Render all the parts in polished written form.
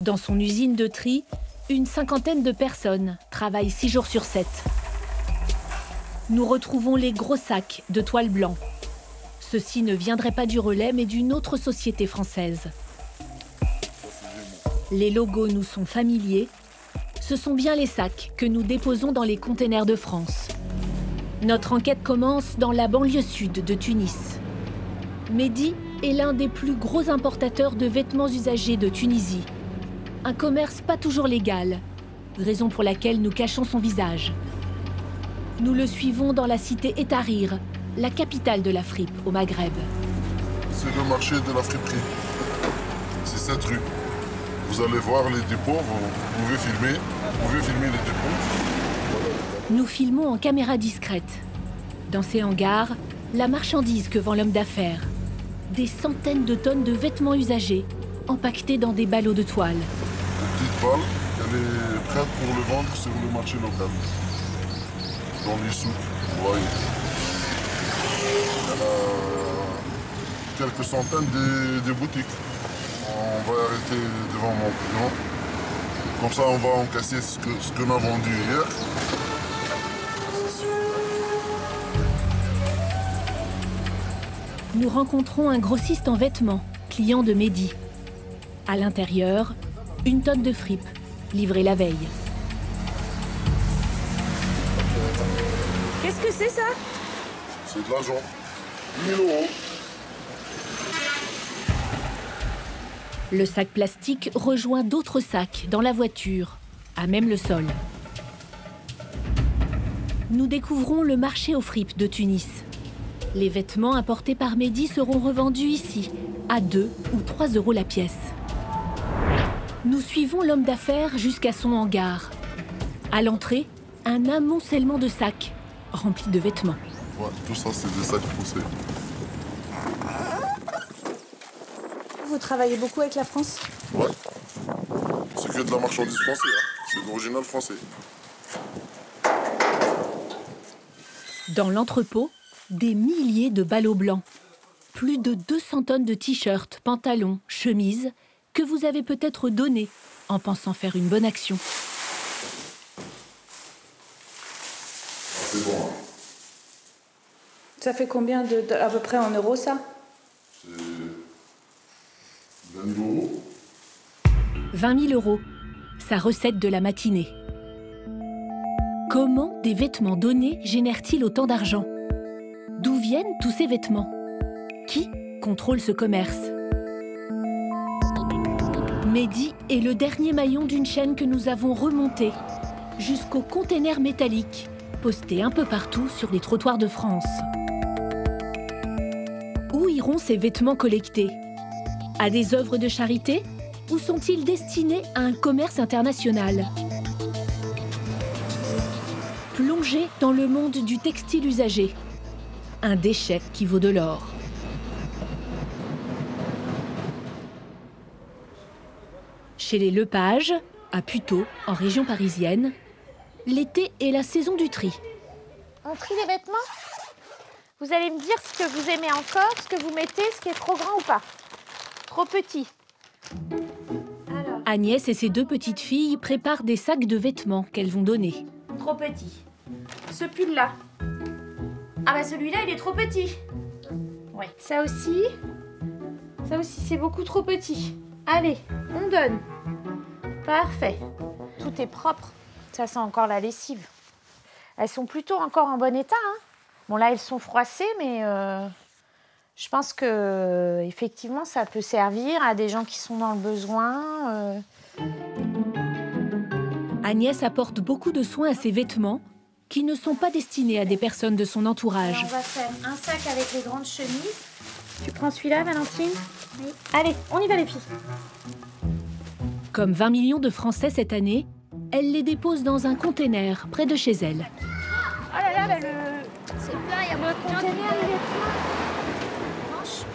Dans son usine de tri, une cinquantaine de personnes travaillent 6 jours sur 7. Nous retrouvons les gros sacs de toile blanc. Ceux-ci ne viendraient pas du Relais, mais d'une autre société française. Les logos nous sont familiers. Ce sont bien les sacs que nous déposons dans les containers de France. Notre enquête commence dans la banlieue sud de Tunis. Mehdi est l'un des plus gros importateurs de vêtements usagés de Tunisie. Un commerce pas toujours légal, raison pour laquelle nous cachons son visage. Nous le suivons dans la cité Etarir, la capitale de la fripe au Maghreb. C'est le marché de la friperie. C'est cette rue. Vous allez voir les dépôts, vous pouvez filmer les dépôts. Nous filmons en caméra discrète. Dans ces hangars, la marchandise que vend l'homme d'affaires. Des centaines de tonnes de vêtements usagés, empaquetés dans des ballots de toile. Une petite balle, elle est prête pour le vendre sur le marché local. Dans les souks, vous voyez. Il y a quelques centaines de boutiques. On va arrêter devant mon client. Comme ça, on va encasser ce qu'on a vendu hier. Nous rencontrons un grossiste en vêtements, client de Mehdi. À l'intérieur, une tonne de fripes, livrée la veille. Qu'est-ce que c'est ça? C'est de l'argent. 10 000 €. Le sac plastique rejoint d'autres sacs dans la voiture, à même le sol. Nous découvrons le marché aux fripes de Tunis. Les vêtements importés par Mehdi seront revendus ici, à 2 ou 3 € la pièce. Nous suivons l'homme d'affaires jusqu'à son hangar. À l'entrée, un amoncellement de sacs remplis de vêtements. Ouais, tout ça, c'est des sacs poussés. Vous travaillez beaucoup avec la France? Ouais. C'est que de la marchandise française, hein. C'est d'original français. Dans l'entrepôt, des milliers de ballots blancs. Plus de 200 tonnes de t-shirts, pantalons, chemises que vous avez peut-être donnés en pensant faire une bonne action. C'est bon, hein. Ça fait combien à peu près en euros, ça? C'est 20 000 €. 20 000 €, sa recette de la matinée. Comment des vêtements donnés génèrent-ils autant d'argent? D'où viennent tous ces vêtements? Qui contrôle ce commerce? Mehdi est le dernier maillon d'une chaîne que nous avons remontée jusqu'aux containers métalliques postés un peu partout sur les trottoirs de France. Où iront ces vêtements collectés? À des œuvres de charité? Ou sont-ils destinés à un commerce international? Plongez dans le monde du textile usagé. Un déchet qui vaut de l'or. Chez les Lepage, à Puteaux, en région parisienne, l'été est la saison du tri. On trie les vêtements? Vous allez me dire ce que vous aimez encore, ce que vous mettez, ce qui est trop grand ou pas. Trop petit. Alors. Agnès et ses 2 petites filles préparent des sacs de vêtements qu'elles vont donner. Trop petit. Ce pull-là. Ah bah celui-là, il est trop petit. Ouais. Ça aussi, c'est beaucoup trop petit. Allez, on donne. Parfait. Tout est propre. Ça sent encore la lessive. Elles sont plutôt encore en bon état, hein. Bon là, elles sont froissées, mais je pense que effectivement, ça peut servir à des gens qui sont dans le besoin. Agnès apporte beaucoup de soins à ses vêtements qui ne sont pas destinés à des personnes de son entourage. Alors, on va faire un sac avec les grandes chemises. Tu prends celui-là, Valentine? Oui. Allez, on y va les filles. Comme 20 millions de Français cette année, elle les dépose dans un container près de chez elle. Oh là là, c'est plein, il y a le container, il est plein.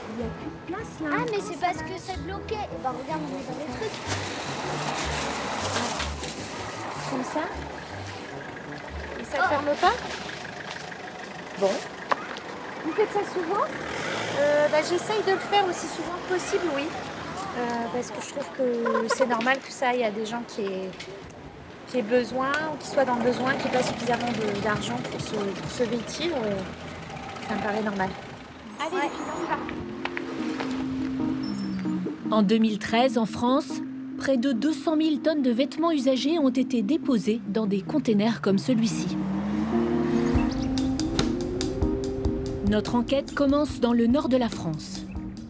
Il n'y a plus de place, là. Ah, mais c'est parce que c'est bloqué. Et bah, regarde, on est dans les trucs. Comme ça. Et ça ferme pas? Bon. Vous faites ça souvent? J'essaye de le faire aussi souvent que possible, oui. Parce que je trouve que c'est normal que ça aille à des gens qui aient besoin, ou qui soient dans le besoin, qui n'aient pas suffisamment d'argent pour se vêtir. Ça me paraît normal. Allez, ouais. En 2013, en France, près de 200 000 tonnes de vêtements usagés ont été déposés dans des containers comme celui-ci. Notre enquête commence dans le nord de la France,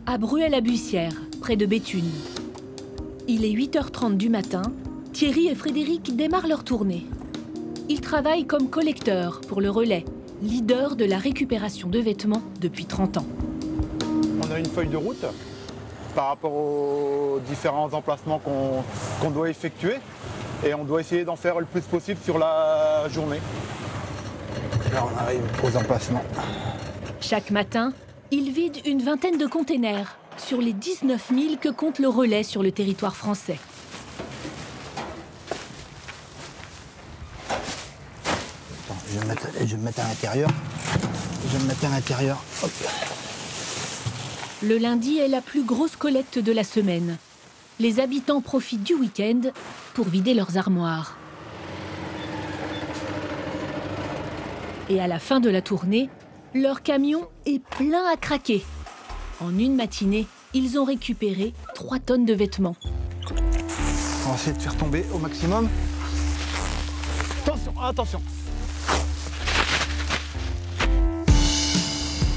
à Bruay-la-Buissière, près de Béthune. Il est 8h30 du matin, Thierry et Frédéric démarrent leur tournée. Ils travaillent comme collecteurs pour le Relais, leader de la récupération de vêtements depuis 30 ans. On a une feuille de route par rapport aux différents emplacements qu'on doit effectuer et on doit essayer d'en faire le plus possible sur la journée. Là, on arrive aux emplacements. Chaque matin, ils vident une vingtaine de containers sur les 19 000 que compte le Relais sur le territoire français. Attends, je vais me mettre à l'intérieur. Hop. Le lundi est la plus grosse collecte de la semaine. Les habitants profitent du week-end pour vider leurs armoires. Et à la fin de la tournée, leur camion est plein à craquer. En une matinée, ils ont récupéré 3 tonnes de vêtements. On va essayer de faire tomber au maximum. Attention, attention.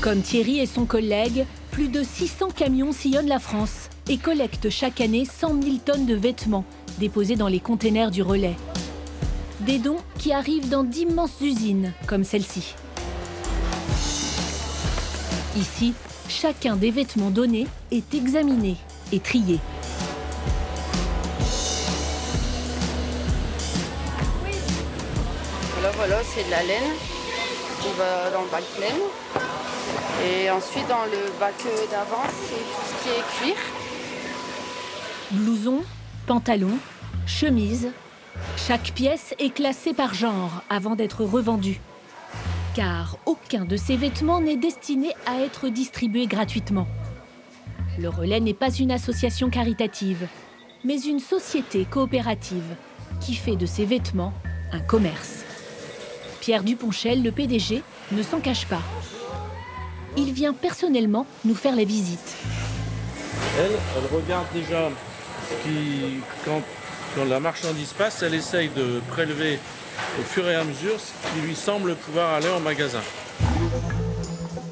Comme Thierry et son collègue, plus de 600 camions sillonnent la France et collectent chaque année 100 000 tonnes de vêtements déposés dans les containers du Relais. Des dons qui arrivent dans d'immenses usines comme celle-ci. Ici, chacun des vêtements donnés est examiné et trié. Voilà, c'est de la laine qui va dans le bac laine. Et ensuite, dans le bac d'avant, c'est tout ce qui est cuir. Blouson, pantalon, chemise. Chaque pièce est classée par genre avant d'être revendue. Car aucun de ces vêtements n'est destiné à être distribué gratuitement. Le Relais n'est pas une association caritative, mais une société coopérative qui fait de ces vêtements un commerce. Pierre Duponchel, le PDG, ne s'en cache pas. Il vient personnellement nous faire la visite. Elle regarde déjà quand la marchandise passe, elle essaye de prélever au fur et à mesure ce qui lui semble pouvoir aller en magasin.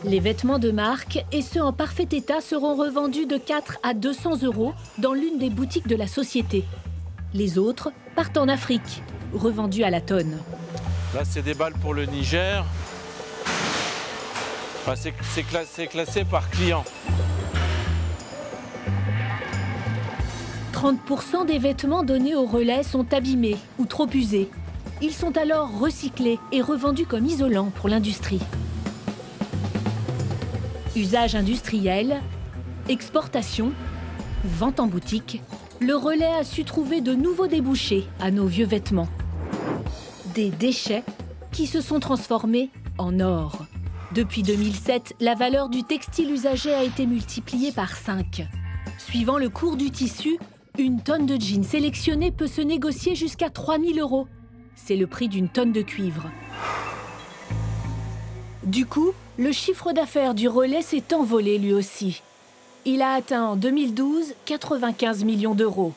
Les vêtements de marque et ceux en parfait état seront revendus de 4 à 200 € dans l'une des boutiques de la société. Les autres partent en Afrique, revendus à la tonne. Là, c'est des balles pour le Niger. Enfin, c'est classé par client. 30% des vêtements donnés au Relais sont abîmés ou trop usés. Ils sont alors recyclés et revendus comme isolants pour l'industrie. Usage industriel, exportation ou vente en boutique, le Relais a su trouver de nouveaux débouchés à nos vieux vêtements. Des déchets qui se sont transformés en or. Depuis 2007, la valeur du textile usagé a été multipliée par 5. Suivant le cours du tissu, une tonne de jeans sélectionnée peut se négocier jusqu'à 3 000 €. C'est le prix d'une tonne de cuivre. Du coup, le chiffre d'affaires du Relais s'est envolé lui aussi. Il a atteint en 2012 95 millions d'euros.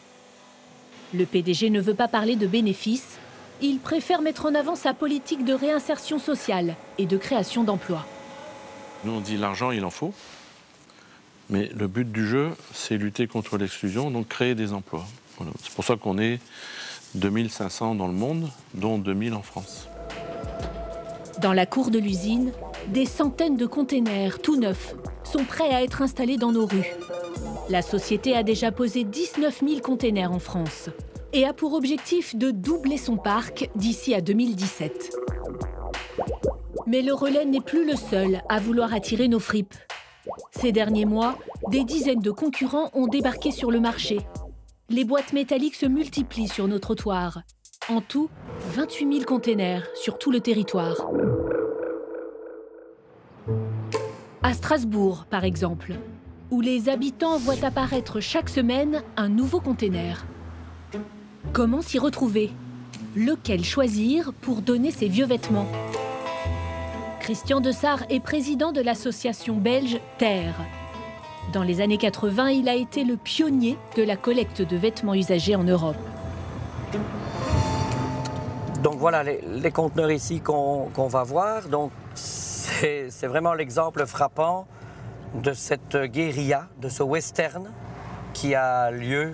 Le PDG ne veut pas parler de bénéfices. Il préfère mettre en avant sa politique de réinsertion sociale et de création d'emplois. Nous, on dit l'argent, il en faut. Mais le but du jeu, c'est lutter contre l'exclusion, donc créer des emplois. Voilà. C'est pour ça qu'on est 2500 dans le monde, dont 2000 en France. Dans la cour de l'usine, des centaines de containers tout neufs sont prêts à être installés dans nos rues. La société a déjà posé 19 000 containers en France et a pour objectif de doubler son parc d'ici à 2017. Mais le Relais n'est plus le seul à vouloir attirer nos fripes. Ces derniers mois, des dizaines de concurrents ont débarqué sur le marché. Les boîtes métalliques se multiplient sur nos trottoirs. En tout, 28 000 containers sur tout le territoire. À Strasbourg, par exemple, où les habitants voient apparaître chaque semaine un nouveau container. Comment s'y retrouver? Lequel choisir pour donner ses vieux vêtements? Christian Dessart est président de l'association belge Terre. Dans les années 80, il a été le pionnier de la collecte de vêtements usagés en Europe. Donc voilà les conteneurs ici qu'on va voir. Donc c'est vraiment l'exemple frappant de cette guérilla, de ce western qui a lieu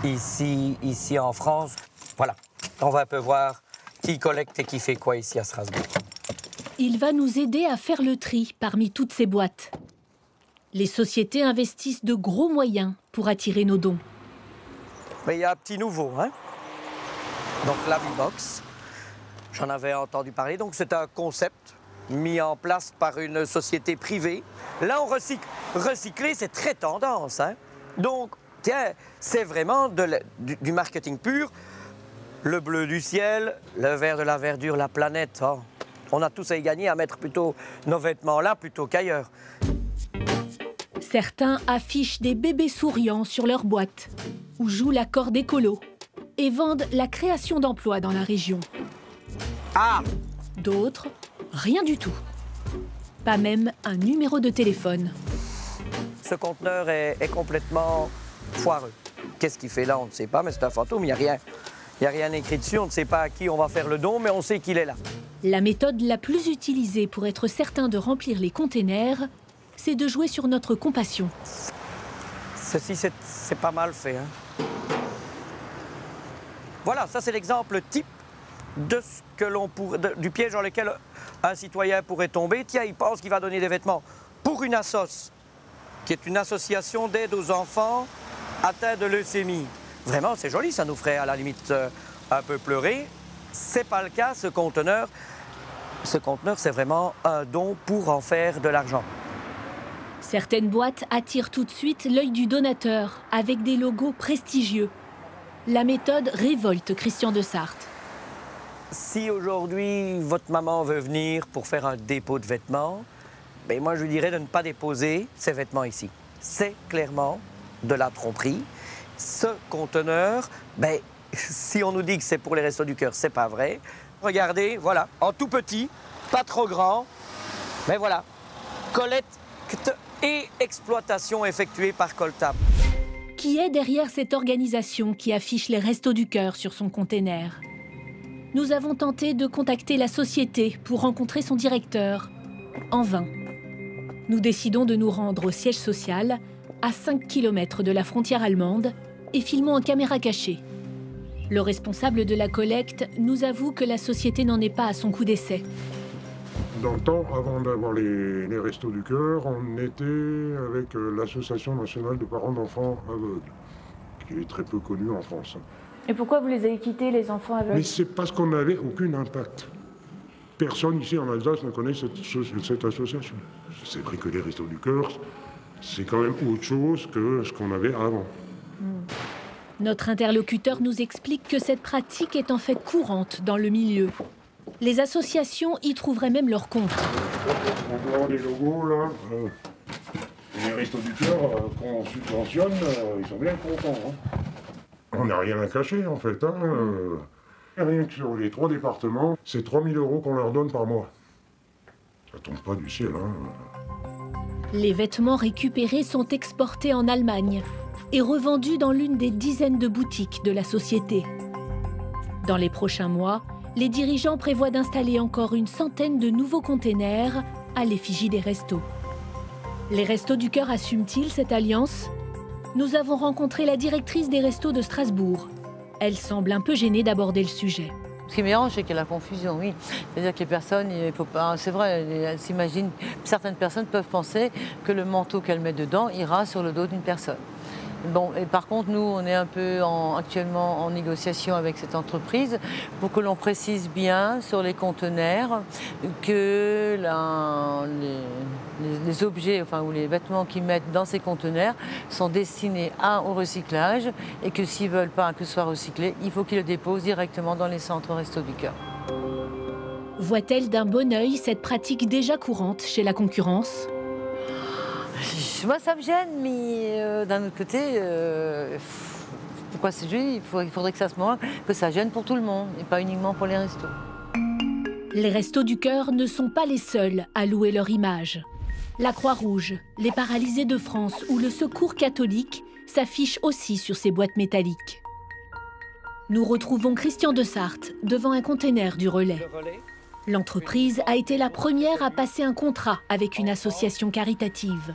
ici en France. Voilà, on va un peu voir qui collecte et qui fait quoi ici à Strasbourg. Il va nous aider à faire le tri parmi toutes ces boîtes. Les sociétés investissent de gros moyens pour attirer nos dons. Mais il y a un petit nouveau, hein? Donc la V-Box, j'en avais entendu parler. Donc c'est un concept mis en place par une société privée. Là, on recycle. Recycler, c'est très tendance, hein? Donc, tiens, c'est vraiment du marketing pur. Le bleu du ciel, le vert de la verdure, la planète. Oh. On a tous à y gagner à mettre plutôt nos vêtements là plutôt qu'ailleurs. Certains affichent des bébés souriants sur leur boîte ou jouent la corde écolo et vendent la création d'emplois dans la région. Ah! D'autres, rien du tout. Pas même un numéro de téléphone. Ce conteneur est complètement foireux. Qu'est-ce qu'il fait là? On ne sait pas, mais c'est un fantôme, il n'y a rien. Il n'y a rien écrit dessus, on ne sait pas à qui on va faire le don, mais on sait qu'il est là. La méthode la plus utilisée pour être certain de remplir les containers, c'est de jouer sur notre compassion. Ceci, c'est pas mal fait, hein? Voilà, ça c'est l'exemple type de ce que du piège dans lequel un citoyen pourrait tomber. Tiens, il pense qu'il va donner des vêtements pour une assoce, qui est une association d'aide aux enfants atteints de leucémie. Vraiment, c'est joli, ça nous ferait à la limite un peu pleurer. C'est pas le cas, ce conteneur, c'est vraiment un don pour en faire de l'argent. Certaines boîtes attirent tout de suite l'œil du donateur avec des logos prestigieux. La méthode révolte Christian Dessart. Si aujourd'hui votre maman veut venir pour faire un dépôt de vêtements, ben moi je lui dirais de ne pas déposer ces vêtements ici. C'est clairement de la tromperie. Ce conteneur, ben, si on nous dit que c'est pour les Restos du Cœur, c'est pas vrai. Regardez, voilà, en tout petit, pas trop grand, mais voilà, collecte et exploitation effectuée par Coltab. Qui est derrière cette organisation qui affiche les Restos du Cœur sur son container? Nous avons tenté de contacter la société pour rencontrer son directeur. En vain. Nous décidons de nous rendre au siège social, à 5 km de la frontière allemande, et filmons en caméra cachée. Le responsable de la collecte nous avoue que la société n'en est pas à son coup d'essai. Dans le temps, avant d'avoir les Restos du Cœur, on était avec l'Association nationale de parents d'enfants aveugles, qui est très peu connue en France. Et pourquoi vous les avez quittés, les enfants aveugles? Mais c'est parce qu'on n'avait aucun impact. Personne ici en Alsace ne connaît cette association. C'est vrai que les Restos du Cœur, c'est quand même autre chose que ce qu'on avait avant. Notre interlocuteur nous explique que cette pratique est en fait courante dans le milieu. Les associations y trouveraient même leur compte. On peut avoir des logos là. Les Restos du Cœur qu'on subventionne, ils sont bien contents. Hein. On n'a rien à cacher en fait. Hein. Rien que sur les 3 départements, c'est 3 000 € qu'on leur donne par mois. Ça tombe pas du ciel. Hein. Les vêtements récupérés sont exportés en Allemagne et revendus dans l'une des dizaines de boutiques de la société. Dans les prochains mois, les dirigeants prévoient d'installer encore une centaine de nouveaux containers à l'effigie des restos. Les Restos du Cœur assument-ils cette alliance? Nous avons rencontré la directrice des Restos de Strasbourg. Elle semble un peu gênée d'aborder le sujet. Ce qui mélange, c'est qu'il y a la confusion, oui. C'est-à-dire que les personnes, il faut pas, c'est vrai, elles s'imaginent, certaines personnes peuvent penser que le manteau qu'elles mettent dedans ira sur le dos d'une personne. Bon, et par contre, nous, on est un peu actuellement en négociation avec cette entreprise pour que l'on précise bien sur les conteneurs que les objets, enfin, ou les vêtements qu'ils mettent dans ces conteneurs sont destinés au recyclage et que s'ils ne veulent pas que ce soit recyclé, il faut qu'ils le déposent directement dans les centres Restos du Cœur. Voit-elle d'un bon œil cette pratique déjà courante chez la concurrence? Moi, ça me gêne, mais d'un autre côté, pourquoi c'est juste, il faudrait que ça se montre, que ça gêne pour tout le monde, et pas uniquement pour les restos. Les Restos du Cœur ne sont pas les seuls à louer leur image. La Croix-Rouge, les Paralysés de France ou le Secours catholique s'affichent aussi sur ces boîtes métalliques. Nous retrouvons Christian de Sarthe devant un container du relais. L'entreprise a été la première à passer un contrat avec une association caritative.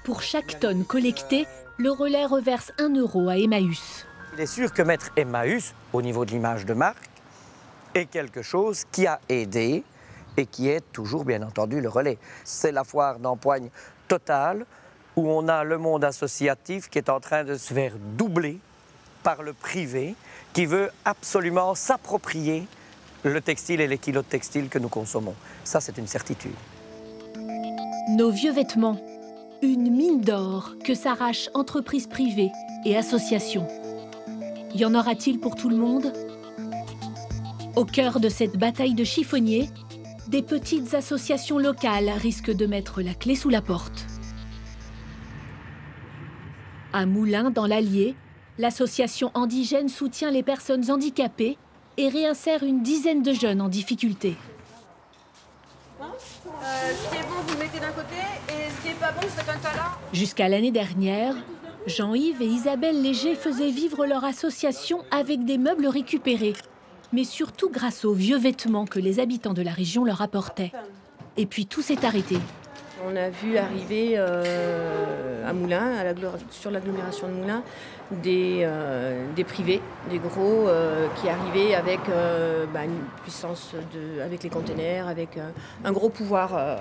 Pour chaque tonne collectée, le relais reverse 1 € à Emmaüs. Il est sûr que mettre Emmaüs, au niveau de l'image de marque, est quelque chose qui a aidé et qui est toujours, bien entendu, le relais. C'est la foire d'empoigne totale où on a le monde associatif qui est en train de se faire doubler par le privé qui veut absolument s'approprier le textile et les kilos de textile que nous consommons. Ça, c'est une certitude. Nos vieux vêtements, une mine d'or que s'arrachent entreprises privées et associations. Y en aura-t-il pour tout le monde? Au cœur de cette bataille de chiffonniers, des petites associations locales risquent de mettre la clé sous la porte. À Moulins, dans l'Allier, l'association Indigène soutient les personnes handicapées et réinsère une dizaine de jeunes en difficulté. Ce qui est bon, vous le mettez d'un côté, et ce qui n'est pas bon, c'est un tas là. Jusqu'à l'année dernière, Jean-Yves et Isabelle Léger faisaient vivre leur association avec des meubles récupérés, mais surtout grâce aux vieux vêtements que les habitants de la région leur apportaient. Et puis tout s'est arrêté. On a vu arriver à Moulins, sur l'agglomération de Moulins, des privés, des gros qui arrivaient avec une puissance, avec les containers, avec un gros pouvoir.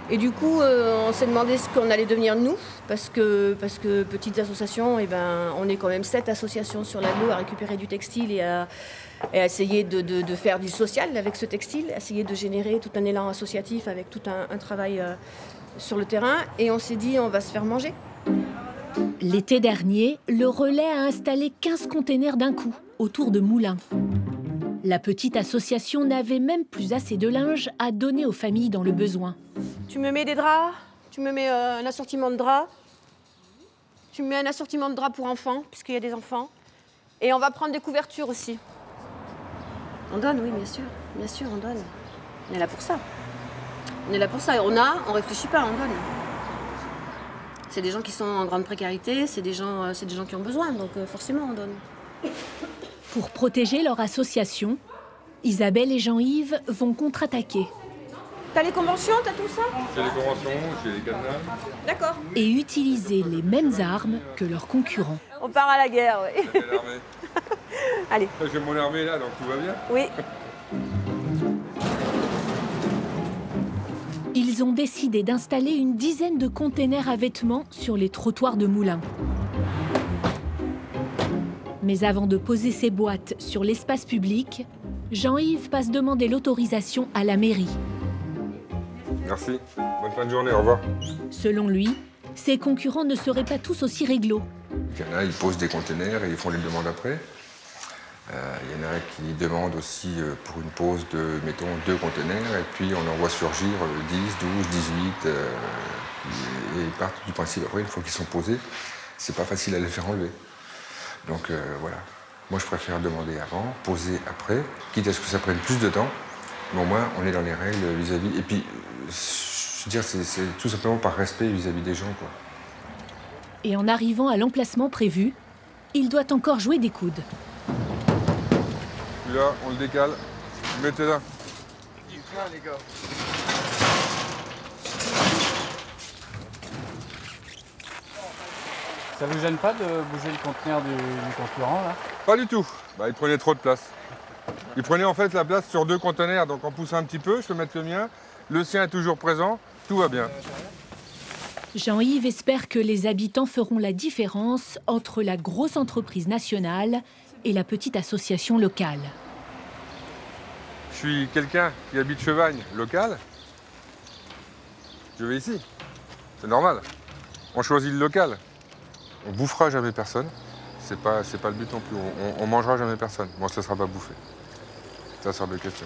Et du coup, on s'est demandé ce qu'on allait devenir nous, parce que petites associations, on est quand même 7 associations sur l'agglo à récupérer du textile et à essayer de faire du social avec ce textile, essayer de générer tout un élan associatif avec tout un travail sur le terrain. Et on s'est dit, on va se faire manger. L'été dernier, le relais a installé 15 containers d'un coup, autour de Moulins. La petite association n'avait même plus assez de linge à donner aux familles dans le besoin. Tu me mets des draps, tu me mets un assortiment de draps, tu me mets un assortiment de draps pour enfants, puisqu'il y a des enfants. Et on va prendre des couvertures aussi. On donne, oui, bien sûr, on donne. On est là pour ça. On est là pour ça. On réfléchit pas, on donne. C'est des gens qui sont en grande précarité, c'est des gens qui ont besoin, donc forcément on donne. Pour protéger leur association, Isabelle et Jean-Yves vont contre-attaquer. T'as les conventions, t'as tout ça? J'ai les conventions, j'ai les cadenas. D'accord. Et utiliser les mêmes armes que leurs concurrents. On part à la guerre, oui. J'ai l'armée. Allez. J'ai mon armée là, donc tout va bien. Oui. Ils ont décidé d'installer une dizaine de containers à vêtements sur les trottoirs de Moulins. Mais avant de poser ces boîtes sur l'espace public, Jean-Yves passe demander l'autorisation à la mairie. Merci. Bonne fin de journée, au revoir. Selon lui, ses concurrents ne seraient pas tous aussi réglo. Il y en a, ils posent des containers et ils font les demandes après. Il y en a qui demandent aussi pour une pause de, mettons, 2 containers, et puis on en voit surgir 10, 12, 18, et ils partent du principe après, une fois qu'ils sont posés, c'est pas facile à les faire enlever. Donc voilà, moi je préfère demander avant, poser après, quitte à ce que ça prenne plus de temps, mais au moins on est dans les règles vis-à-vis, et puis je veux dire, c'est tout simplement par respect vis-à-vis des gens, quoi. Et en arrivant à l'emplacement prévu, il doit encore jouer des coudes. Là, on le décale. Mettez là. Les gars. Ça vous gêne pas de bouger le conteneur du concurrent là? Pas du tout. Bah, il prenait trop de place. Il prenait en fait la place sur 2 conteneurs, donc en poussant un petit peu, je peux mettre le mien. Le sien est toujours présent, tout va bien. Jean-Yves espère que les habitants feront la différence entre la grosse entreprise nationale et la petite association locale. Je suis quelqu'un qui habite Chevagne, local. Je vais ici. C'est normal. On choisit le local. On bouffera jamais personne. C'est pas le but non plus. On mangera jamais personne. Bon, ça ne sera pas bouffé. Ça sort de question.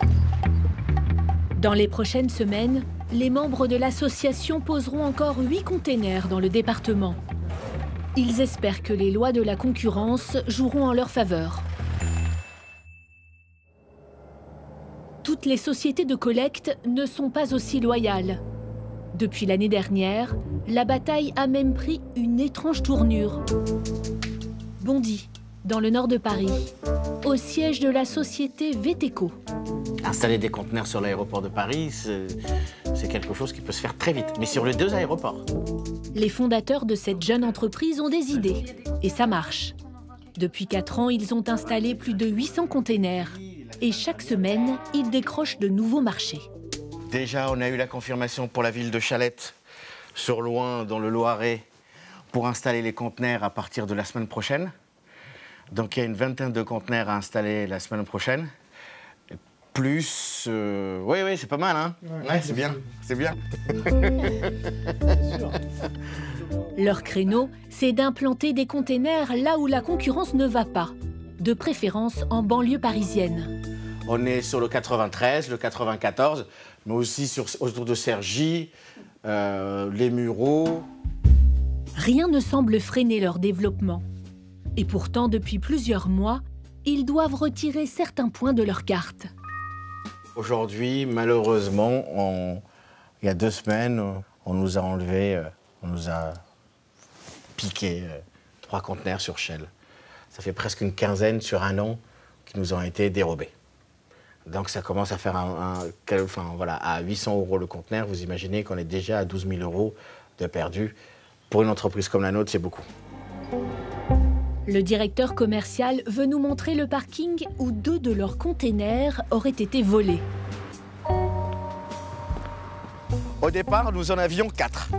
Dans les prochaines semaines, les membres de l'association poseront encore 8 containers dans le département. Ils espèrent que les lois de la concurrence joueront en leur faveur. Toutes les sociétés de collecte ne sont pas aussi loyales. Depuis l'année dernière, la bataille a même pris une étrange tournure. Bondy, dans le nord de Paris, au siège de la société Veteco. Installer des conteneurs sur l'aéroport de Paris, c'est quelque chose qui peut se faire très vite, mais sur les 2 aéroports. Les fondateurs de cette jeune entreprise ont des idées, et ça marche. Depuis 4 ans, ils ont installé plus de 800 containers, et chaque semaine, ils décrochent de nouveaux marchés. Déjà, on a eu la confirmation pour la ville de Chalette, sur Loing, dans le Loiret, pour installer les conteneurs à partir de la semaine prochaine. Donc il y a une vingtaine de conteneurs à installer la semaine prochaine. Plus... Oui, c'est pas mal, hein? Ouais, c'est bien, c'est bien. Leur créneau, c'est d'implanter des containers là où la concurrence ne va pas, de préférence en banlieue parisienne. On est sur le 93, le 94, mais aussi autour de Cergy, les Mureaux. Rien ne semble freiner leur développement. Et pourtant, depuis plusieurs mois, ils doivent retirer certains points de leur carte. Aujourd'hui, malheureusement, il y a 2 semaines, on nous a enlevé, on nous a piqué 3 conteneurs sur Shell. Ça fait presque une quinzaine sur un an qui nous ont été dérobés. Donc ça commence à faire à 800 € le conteneur. Vous imaginez qu'on est déjà à 12 000 € de perdus. Pour une entreprise comme la nôtre, c'est beaucoup. Le directeur commercial veut nous montrer le parking où 2 de leurs containers auraient été volés. Au départ, nous en avions 4.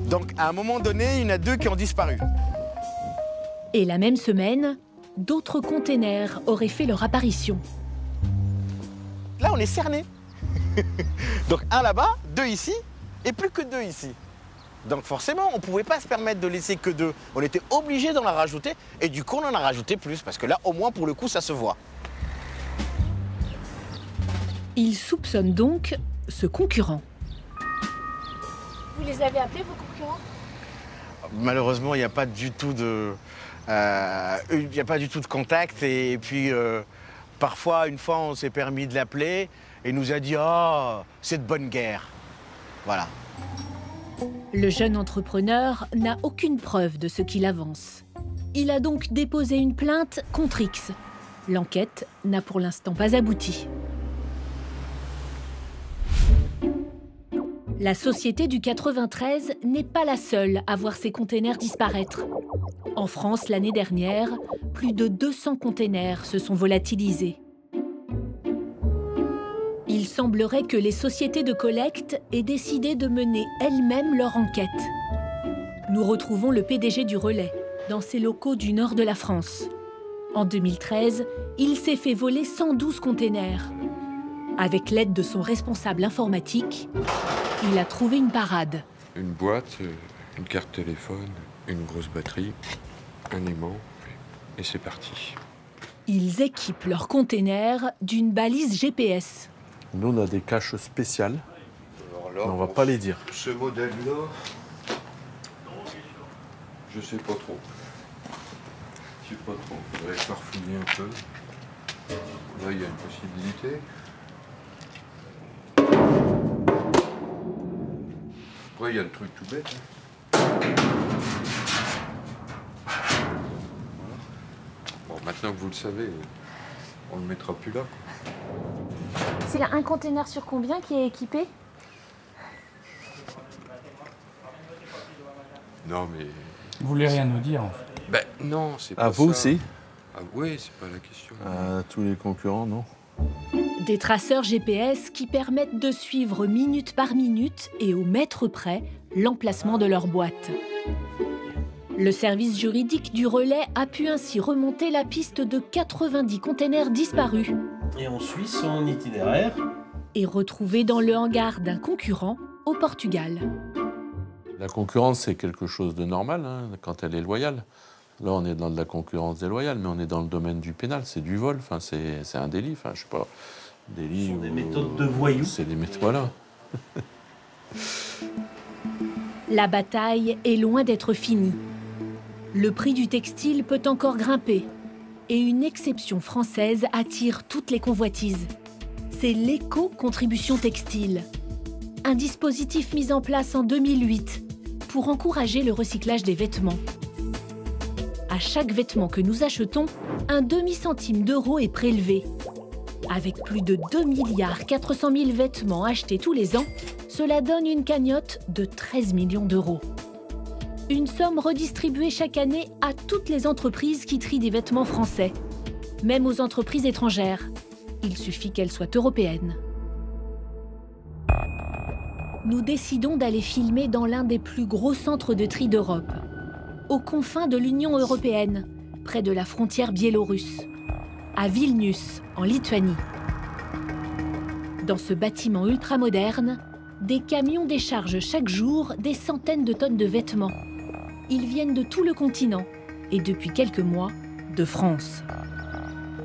Donc à un moment donné, il y en a 2 qui ont disparu. Et la même semaine, d'autres containers auraient fait leur apparition. Là, on est cernés. Donc 1 là-bas, 2 ici, et plus que 2 ici. Donc forcément, on ne pouvait pas se permettre de laisser que 2. On était obligé d'en rajouter, et du coup, on en a rajouté plus, parce que là, au moins, pour le coup, ça se voit. Ils soupçonnent donc ce concurrent. Vous les avez appelés, vos concurrents? Malheureusement, il n'y a pas du tout de... contact, et puis parfois, une fois, on s'est permis de l'appeler, et il nous a dit « Ah, c'est de bonne guerre ». Voilà. Le jeune entrepreneur n'a aucune preuve de ce qu'il avance. Il a donc déposé une plainte contre X. L'enquête n'a pour l'instant pas abouti. La société du 93 n'est pas la seule à voir ses containers disparaître. En France, l'année dernière, plus de 200 containers se sont volatilisés. Il semblerait que les sociétés de collecte aient décidé de mener elles-mêmes leur enquête. Nous retrouvons le PDG du Relais, dans ses locaux du nord de la France. En 2013, il s'est fait voler 112 containers. Avec l'aide de son responsable informatique, il a trouvé une parade. Une boîte, une carte téléphone, une grosse batterie, un aimant, et c'est parti. Ils équipent leurs containers d'une balise GPS. Nous, on a des caches spéciales, mais on va pas les dire. Ce modèle-là, je sais pas trop. Je sais pas trop, il faudrait farfouiller un peu. Là, il y a une possibilité. Après, il y a le truc tout bête. Voilà. Bon, maintenant que vous le savez, on le mettra plus là. C'est un container sur combien qui est équipé? Non, mais... Vous voulez rien nous dire, en fait? Ben non, c'est pas ça. À vous aussi? Ah oui, c'est pas la question. À tous les concurrents, non. Des traceurs GPS qui permettent de suivre minute par minute et au mètre près l'emplacement de leur boîte. Le service juridique du Relais a pu ainsi remonter la piste de 90 containers disparus. Et on suit son itinéraire. Et retrouvés dans le hangar d'un concurrent au Portugal. La concurrence, c'est quelque chose de normal hein, quand elle est loyale. Là, on est dans de la concurrence déloyale, mais on est dans le domaine du pénal, c'est du vol, enfin, c'est un délit, enfin, je sais pas, délit. Ce sont des méthodes de voyous. C'est des méthodes, voilà. La bataille est loin d'être finie. Le prix du textile peut encore grimper. Et une exception française attire toutes les convoitises. C'est l'éco-contribution textile. Un dispositif mis en place en 2008 pour encourager le recyclage des vêtements. À chaque vêtement que nous achetons, un demi-centime d'euro est prélevé. Avec plus de 2,4 milliards vêtements achetés tous les ans, cela donne une cagnotte de 13 millions d'euros. Une somme redistribuée chaque année à toutes les entreprises qui trient des vêtements français, même aux entreprises étrangères. Il suffit qu'elles soient européennes. Nous décidons d'aller filmer dans l'un des plus gros centres de tri d'Europe, aux confins de l'Union européenne, près de la frontière biélorusse, à Vilnius, en Lituanie. Dans ce bâtiment ultramoderne, des camions déchargent chaque jour des centaines de tonnes de vêtements. Ils viennent de tout le continent et depuis quelques mois, de France.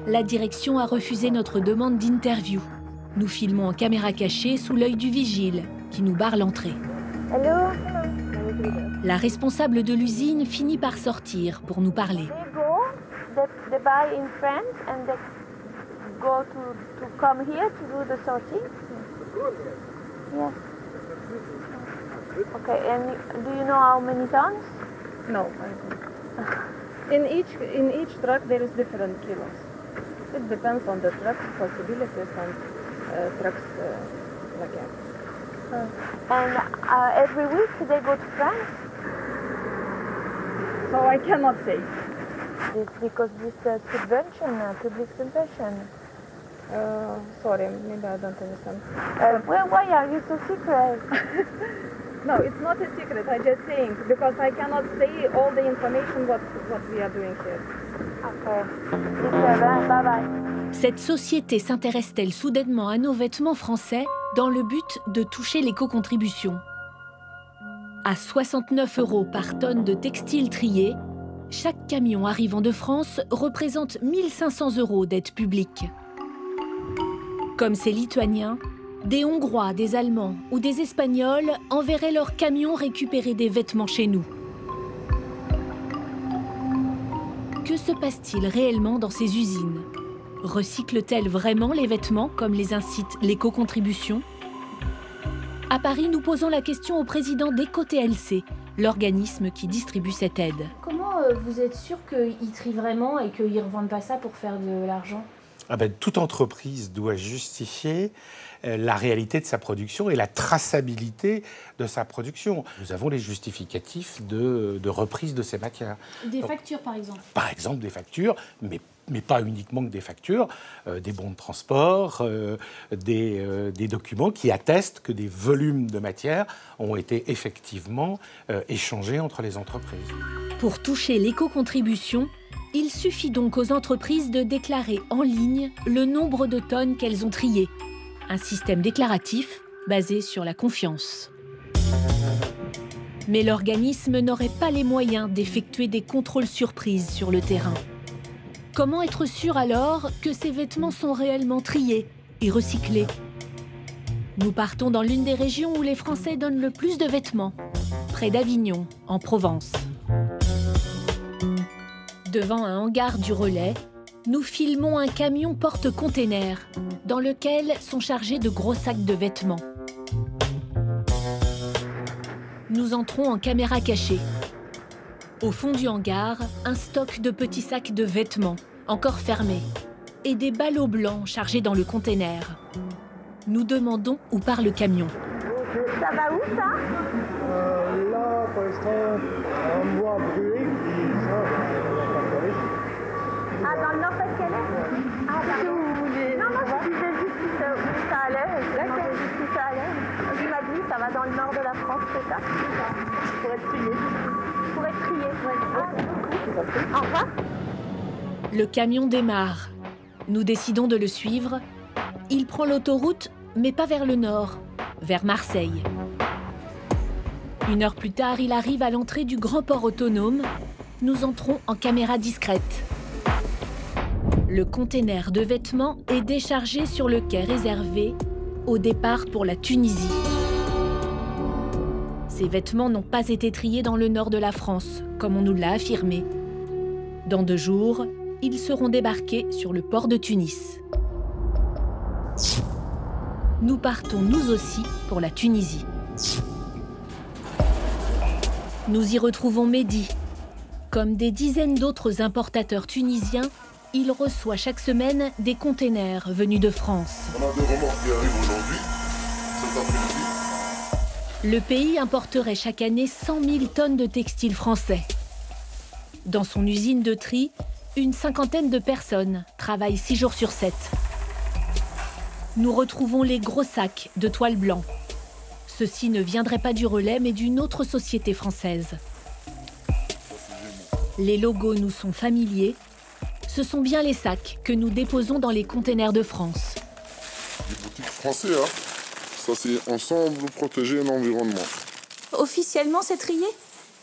La direction a refusé notre demande d'interview. Nous filmons en caméra cachée sous l'œil du vigile qui nous barre l'entrée. La responsable de l'usine finit par sortir pour nous parler. They buy in France and they go to come here to do the sorting? Yes. Okay, and do you know how many tons? No, I don't. In each truck there is different kilos. It depends on the truck's possibilities and trucks like that. And every week they go to France? So I cannot say. It's because this subvention, public subvention. Sorry, maybe I don't understand. Why are you so secret? No, it's not a secret. I just saying because I cannot say all the information what we are doing here. Okay. Bye bye. Cette société s'intéresse-t-elle soudainement à nos vêtements français dans le but de toucher l'éco-contribution? À 69 € par tonne de textile trié, chaque camion arrivant de France représente 1 500 € d'aide publique. Comme ces Lituaniens, des Hongrois, des Allemands ou des Espagnols enverraient leurs camions récupérer des vêtements chez nous. Que se passe-t-il réellement dans ces usines? Recycle-t-elle vraiment les vêtements comme les incite l'éco-contribution? À Paris, nous posons la question au président d'EcoTLC, l'organisme qui distribue cette aide. Comment vous êtes sûr qu'ils trient vraiment et qu'ils ne revendent pas ça pour faire de l'argent? Toute entreprise doit justifier la réalité de sa production et la traçabilité de sa production. Nous avons les justificatifs de reprise de ces matières. Des factures, par exemple? Par exemple, des factures, mais pas uniquement que des factures, des bons de transport, des documents qui attestent que des volumes de matière ont été effectivement échangés entre les entreprises. Pour toucher l'éco-contribution, il suffit donc aux entreprises de déclarer en ligne le nombre de tonnes qu'elles ont triées. Un système déclaratif basé sur la confiance. Mais l'organisme n'aurait pas les moyens d'effectuer des contrôles surprises sur le terrain. Comment être sûr alors que ces vêtements sont réellement triés et recyclés? Nous partons dans l'une des régions où les Français donnent le plus de vêtements, près d'Avignon, en Provence. Devant un hangar du relais, nous filmons un camion porte-container dans lequel sont chargés de gros sacs de vêtements. Nous entrons en caméra cachée. Au fond du hangar, un stock de petits sacs de vêtements, encore fermés, et des ballots blancs chargés dans le container. Nous demandons où part le camion. Ça va où, ça? Là, pour l'instant, on voit brûler. Ah, dans le Nord-Pas-de-Calais? Ah, si vous voulez. Non, je disais juste où ça allait. Je demandais juste où ça allait. Il m'a dit, ça va dans le nord de la France, c'est ça? Pour être trié. Pour être trié, oui. Au revoir. Le camion démarre. Nous décidons de le suivre. Il prend l'autoroute, mais pas vers le nord, vers Marseille. 1 heure plus tard, il arrive à l'entrée du grand port autonome. Nous entrons en caméra discrète. Le container de vêtements est déchargé sur le quai réservé au départ pour la Tunisie. Ces vêtements n'ont pas été triés dans le nord de la France, comme on nous l'a affirmé. Dans 2 jours, ils seront débarqués sur le port de Tunis. Nous partons nous aussi pour la Tunisie. Nous y retrouvons Mehdi. Comme des dizaines d'autres importateurs tunisiens, il reçoit chaque semaine des containers venus de France. On a des remorques qui arrivent aujourd'hui, cet après-midi. Le pays importerait chaque année 100 000 tonnes de textiles français. Dans son usine de tri, une 50aine de personnes travaillent 6 jours sur 7. Nous retrouvons les gros sacs de toile blanc. Ceux-ci ne viendraient pas du Relais, mais d'une autre société française. Les logos nous sont familiers. Ce sont bien les sacs que nous déposons dans les containers de France. Les boutiques français, hein. Ça c'est ensemble protéger l'environnement. Officiellement, c'est trié?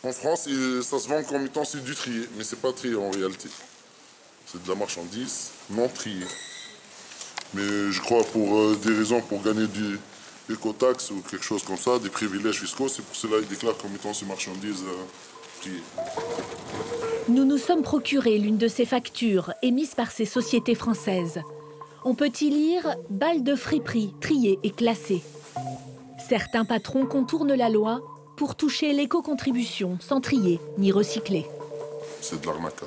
En France, ça se vend comme étant c'est du trié, mais c'est pas trié en réalité. C'est de la marchandise non triée. Mais je crois pour des raisons pour gagner du écotaxe ou quelque chose comme ça, des privilèges fiscaux, c'est pour cela qu'ils déclarent comme étant ces marchandises triées. Nous nous sommes procuré l'une de ces factures émises par ces sociétés françaises. On peut y lire « balles de friperie triées et classées ». Certains patrons contournent la loi pour toucher l'éco-contribution sans trier ni recycler. C'est de l'arnaque.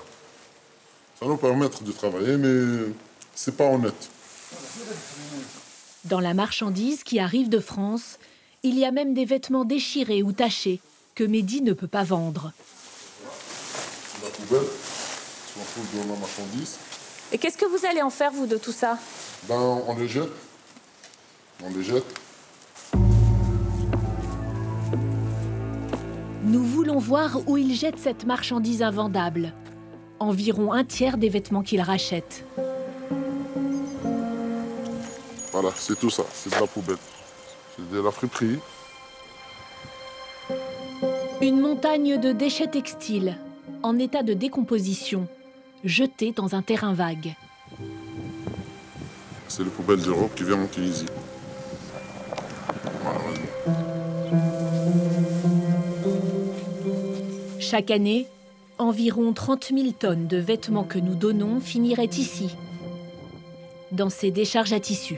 Ça nous permet de travailler, mais c'est pas honnête. Dans la marchandise qui arrive de France, il y a même des vêtements déchirés ou tachés que Mehdi ne peut pas vendre. La poubelle, si on trouve dans la marchandise. Et qu'est-ce que vous allez en faire, vous, de tout ça? Ben, on les jette. On les jette. Nous voulons voir où il jette cette marchandise invendable. Environ 1/3 des vêtements qu'il rachète. Voilà, c'est tout ça, c'est de la poubelle. C'est de la friperie. Une montagne de déchets textiles, en état de décomposition, jetés dans un terrain vague. C'est les poubelles d'Europe qui viennent en Tunisie. Voilà. Chaque année, environ 30 000 tonnes de vêtements que nous donnons finiraient ici, dans ces décharges à tissus.